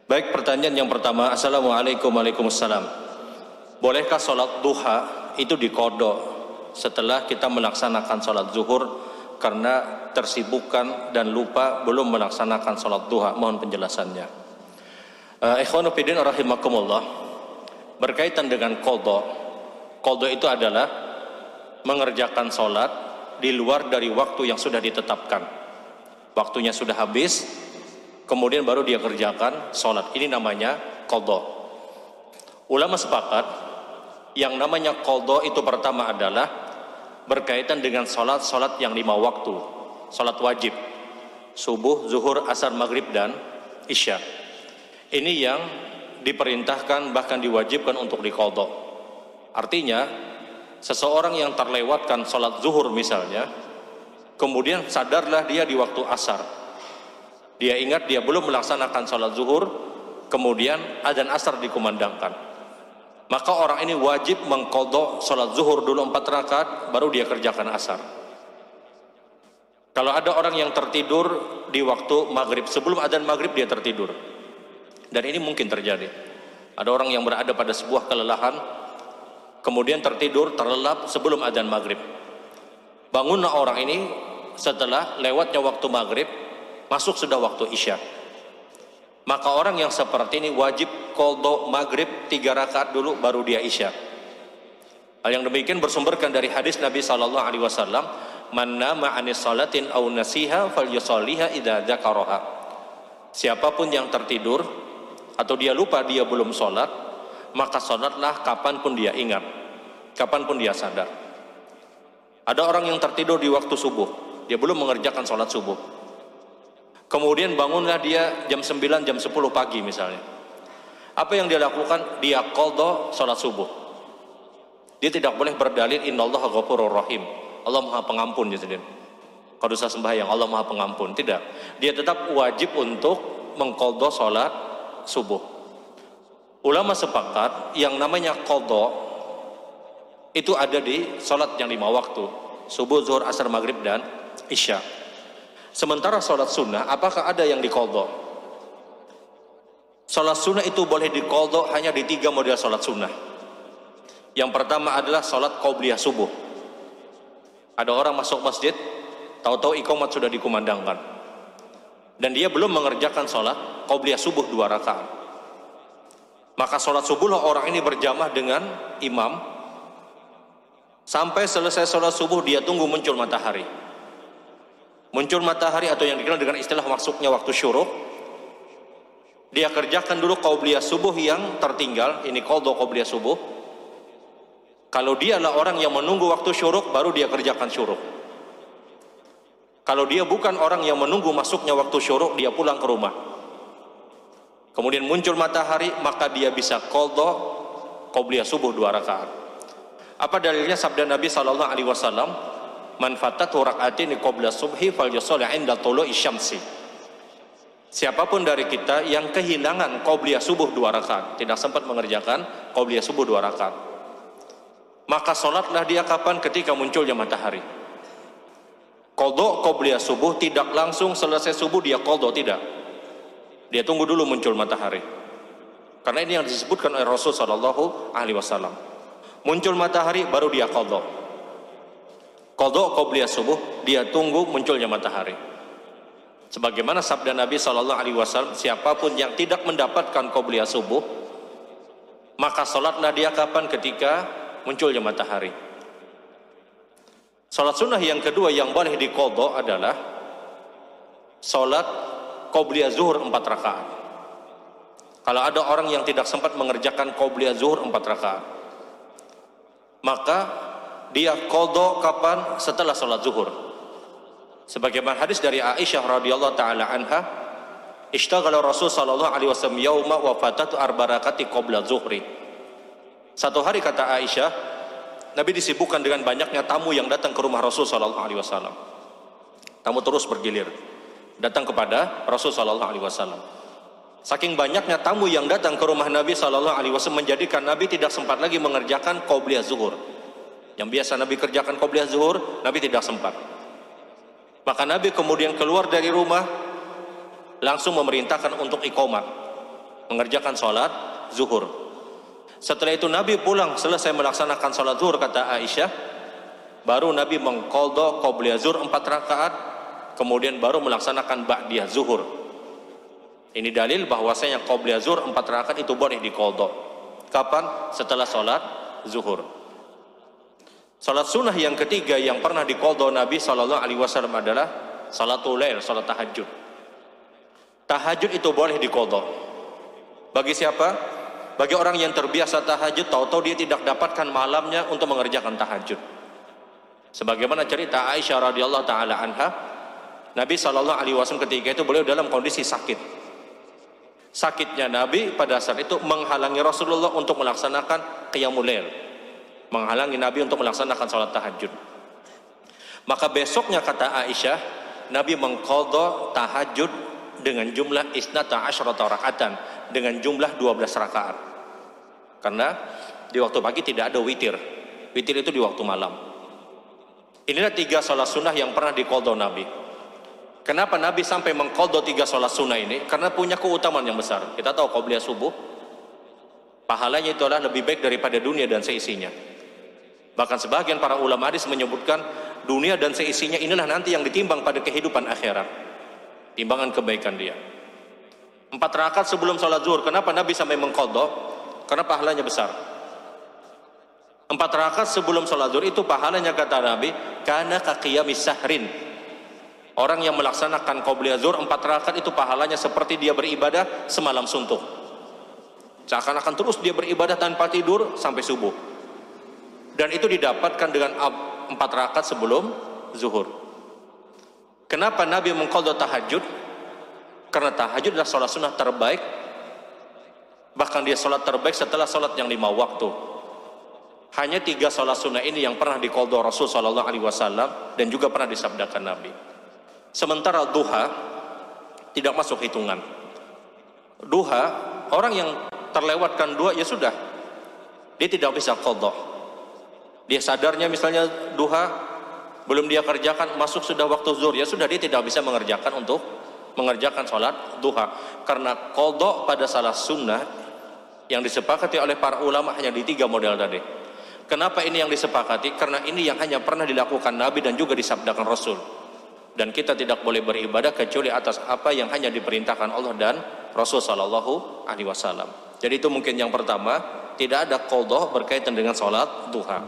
Baik, pertanyaan yang pertama. Assalamualaikum. Waalaikumsalam. Bolehkah sholat duha itu diqadha setelah kita melaksanakan sholat zuhur karena tersibukkan dan lupa belum melaksanakan sholat duha? Mohon penjelasannya. Ikhwanu fillah rahimakumullah. Berkaitan dengan qadha itu adalah mengerjakan sholat di luar dari waktu yang sudah ditetapkan. Waktunya sudah habis, kemudian baru dia kerjakan sholat. Ini namanya qadha. Ulama sepakat yang namanya qadha itu pertama adalah berkaitan dengan sholat yang 5 waktu, sholat wajib, subuh, zuhur, asar, maghrib, dan isya. Ini yang diperintahkan bahkan diwajibkan untuk diqadha. Artinya seseorang yang terlewatkan sholat zuhur misalnya, kemudian sadarlah dia di waktu asar, dia ingat dia belum melaksanakan sholat zuhur, kemudian adzan asar dikumandangkan, maka orang ini wajib mengqadha sholat zuhur dulu 4 rakaat, baru dia kerjakan asar. Kalau ada orang yang tertidur di waktu maghrib, sebelum adzan maghrib dia tertidur, dan ini mungkin terjadi. Ada orang yang berada pada sebuah kelelahan, kemudian tertidur, terlelap sebelum adzan maghrib. Bangunlah orang ini setelah lewatnya waktu maghrib, masuk sudah waktu isya. Maka orang yang seperti ini wajib qadha maghrib 3 rakaat dulu, baru dia isya. Hal yang demikian bersumberkan dari hadis Nabi SAW, man nama anis salatin aw nasiha falyusalliha idza dzakaraha. Siapapun yang tertidur atau dia lupa dia belum sholat, maka sholatlah kapanpun dia ingat, kapanpun dia sadar. Ada orang yang tertidur di waktu subuh, dia belum mengerjakan sholat subuh, kemudian bangunlah dia jam 9, jam 10 pagi misalnya. Apa yang dia lakukan? Dia qadha sholat subuh. Dia tidak boleh berdalil innallaha ghafurur rahim, Allah maha pengampun. Jadi kalau dosa sembahyang Allah maha pengampun, tidak. Dia tetap wajib untuk mengqadha sholat subuh. Ulama sepakat yang namanya qadha itu ada di sholat yang 5 waktu, subuh, zuhur, asar, maghrib, dan isya. Sementara sholat sunnah, apakah ada yang diqadha? Sholat sunnah itu boleh diqadha hanya di 3 model sholat sunnah. Yang pertama adalah sholat qobliyah subuh. Ada orang masuk masjid, tahu-tahu iqamat sudah dikumandangkan, dan dia belum mengerjakan sholat qobliyah subuh 2 rakaat. Maka sholat subuhlah orang ini berjamaah dengan imam sampai selesai sholat subuh. Dia tunggu muncul matahari. Muncul matahari atau yang dikenal dengan istilah masuknya waktu syuruk, dia kerjakan dulu qobliyah subuh yang tertinggal. Ini qadha qobliyah subuh. Kalau dia adalah orang yang menunggu waktu syuruk, baru dia kerjakan syuruk. Kalau dia bukan orang yang menunggu masuknya waktu syuruk, dia pulang ke rumah, kemudian muncul matahari, maka dia bisa qadha qobliyah subuh 2 rakaat. Apa dalilnya? Sabda Nabi SAW, man fatatu rak'atin qabla subhi falyusalli 'inda tulu'i syamsi. Siapapun dari kita yang kehilangan qobliyah subuh 2 rakaat, tidak sempat mengerjakan qobliyah subuh 2 rakaat, maka sholatlah dia kapan? Ketika munculnya matahari. Qadha qobliyah subuh tidak langsung selesai subuh dia qadha, tidak. Dia tunggu dulu muncul matahari. Karena ini yang disebutkan oleh Rasul SAW. Muncul matahari baru dia qadha. Qadha qobliyah subuh, dia tunggu munculnya matahari. Sebagaimana sabda Nabi SAW, siapapun yang tidak mendapatkan qobliyah subuh, maka sholatlah dia kapan? Ketika munculnya matahari. Sholat sunnah yang kedua yang boleh diqadha adalah sholat qobliyah zuhur 4 rakaat. Kalau ada orang yang tidak sempat mengerjakan qobliyah zuhur 4 rakaat, maka dia qadha kapan? Setelah sholat zuhur. Sebagaimana hadis dari Aisyah radhiyallahu taala anha, ishtaghala Rasul sallallahu alaihi wasallam yauma wa fatatu 4 rakaati qabla zuhri. Satu hari, kata Aisyah, Nabi disibukkan dengan banyaknya tamu yang datang ke rumah Rasul sallallahu alaihi wasallam. Tamu terus bergilir datang kepada Rasul sallallahu alaihi wasallam. Saking banyaknya tamu yang datang ke rumah Nabi sallallahu alaihi wasallam menjadikan Nabi tidak sempat lagi mengerjakan qobliyah zuhur. Yang biasa Nabi kerjakan qobliyah zuhur, Nabi tidak sempat. Maka Nabi kemudian keluar dari rumah, langsung memerintahkan untuk iqamat. mengerjakan sholat zuhur. Setelah itu Nabi pulang selesai melaksanakan sholat zuhur, kata Aisyah, baru Nabi mengqadha qobliyah zuhur 4 rakaat, kemudian baru melaksanakan ba'diyah zuhur. Ini dalil bahwasanya qobliyah zuhur 4 rakaat itu boleh diqadha. Kapan? Setelah sholat zuhur. Sholat sunnah yang ketiga yang pernah diqadha Nabi SAW adalah sholatul lail, sholat tahajud. Tahajud itu boleh diqadha. Bagi siapa? Bagi orang yang terbiasa tahajud, tahu-tahu dia tidak dapatkan malamnya untuk mengerjakan tahajud. Sebagaimana cerita Aisyah radhiyallahu taala anha, Nabi SAW ketika itu beliau dalam kondisi sakit. Sakitnya Nabi pada saat itu menghalangi Rasulullah untuk melaksanakan qiyamul lail, menghalangi Nabi untuk melaksanakan sholat tahajud. Maka besoknya, kata Aisyah, Nabi mengqadha tahajud dengan jumlah isnata asyrata rakaatan, dengan jumlah 12 rakaat. Karena di waktu pagi tidak ada witir. Witir itu di waktu malam. Inilah 3 sholat sunnah yang pernah diqadha Nabi. Kenapa Nabi sampai mengqadha 3 sholat sunnah ini? Karena punya keutamaan yang besar. Kita tahu qobliyah subuh, pahalanya itu adalah lebih baik daripada dunia dan seisinya. Bahkan sebagian para ulama hadis menyebutkan dunia dan seisinya inilah nanti yang ditimbang pada kehidupan akhirat, timbangan kebaikan dia. 4 rakaat sebelum sholat zuhur. Kenapa Nabi sampai mengqadha? Karena pahalanya besar. 4 rakaat sebelum sholat zuhur itu pahalanya, kata Nabi, kana ka qiyamis sahrin. Orang yang melaksanakan qobliyah zuhur 4 rakaat itu pahalanya seperti dia beribadah semalam suntuk. Seakan-akan terus dia beribadah tanpa tidur sampai subuh. Dan itu didapatkan dengan 4 rakaat sebelum zuhur. Kenapa Nabi mengqadha tahajud? Karena tahajud adalah sholat sunnah terbaik. Bahkan dia sholat terbaik setelah sholat yang 5 waktu. Hanya 3 sholat sunnah ini yang pernah diqadha Rasul SAW dan juga pernah disabdakan Nabi. Sementara duha tidak masuk hitungan. Duha, orang yang terlewatkan duha, ya sudah, dia tidak bisa qadha. Dia sadarnya misalnya duha belum dia kerjakan, masuk sudah waktu zuhur, ya sudah, dia tidak bisa mengerjakan untuk mengerjakan sholat duha. Karena qadha pada salat sunnah yang disepakati oleh para ulama hanya di 3 model tadi. Kenapa ini yang disepakati? Karena ini yang hanya pernah dilakukan Nabi dan juga disabdakan Rasul. Dan kita tidak boleh beribadah kecuali atas apa yang hanya diperintahkan Allah dan Rasul Sallallahu Alaihi Wasallam. Jadi itu mungkin yang pertama, tidak ada qadha berkaitan dengan sholat duha.